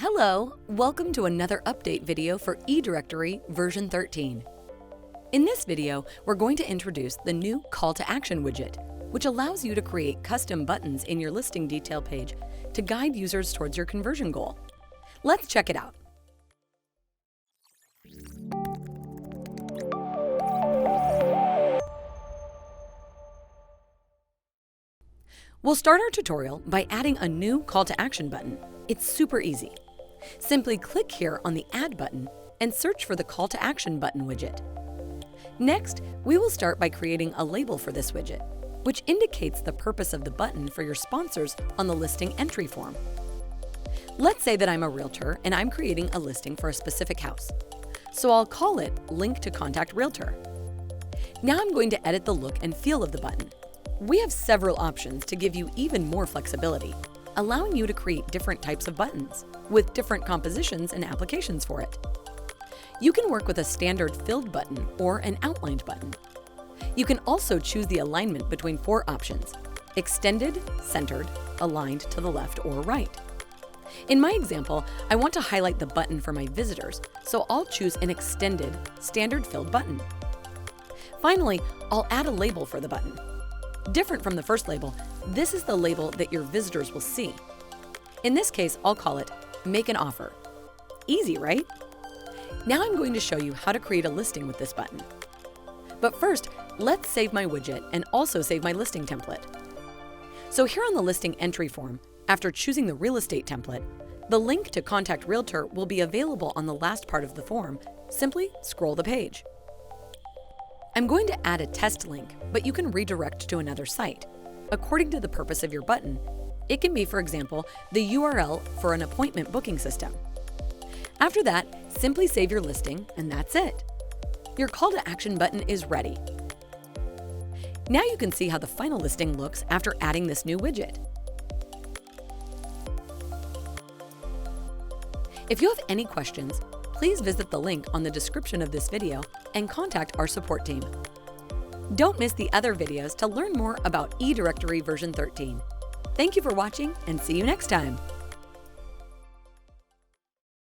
Hello, welcome to another update video for eDirectory version 13. In this video, we're going to introduce the new Call to Action widget, which allows you to create custom buttons in your listing detail page to guide users towards your conversion goal. Let's check it out. We'll start our tutorial by adding a new Call to Action button. It's super easy. Simply click here on the Add button and search for the Call to Action button widget. Next, we will start by creating a label for this widget, which indicates the purpose of the button for your sponsors on the listing entry form. Let's say that I'm a realtor and I'm creating a listing for a specific house. So I'll call it Link to Contact Realtor. Now I'm going to edit the look and feel of the button. We have several options to give you even more flexibility, allowing you to create different types of buttons with different compositions and applications for it. You can work with a standard filled button or an outlined button. You can also choose the alignment between four options: extended, centered, aligned to the left or right. In my example, I want to highlight the button for my visitors, so I'll choose an extended, standard filled button. Finally, I'll add a label for the button. Different from the first label, this is the label that your visitors will see. In this case, I'll call it Make an Offer. Easy, right? Now I'm going to show you how to create a listing with this button. But first, let's save my widget and also save my listing template. So here on the listing entry form, after choosing the real estate template, the link to Contact Realtor will be available on the last part of the form. Simply scroll the page. I'm going to add a test link, but you can redirect to another site. According to the purpose of your button, it can be, for example, the URL for an appointment booking system. After that, simply save your listing, and that's it. Your Call to Action button is ready. Now you can see how the final listing looks after adding this new widget. If you have any questions, please visit the link on the description of this video and contact our support team. Don't miss the other videos to learn more about eDirectory version 13. Thank you for watching and see you next time.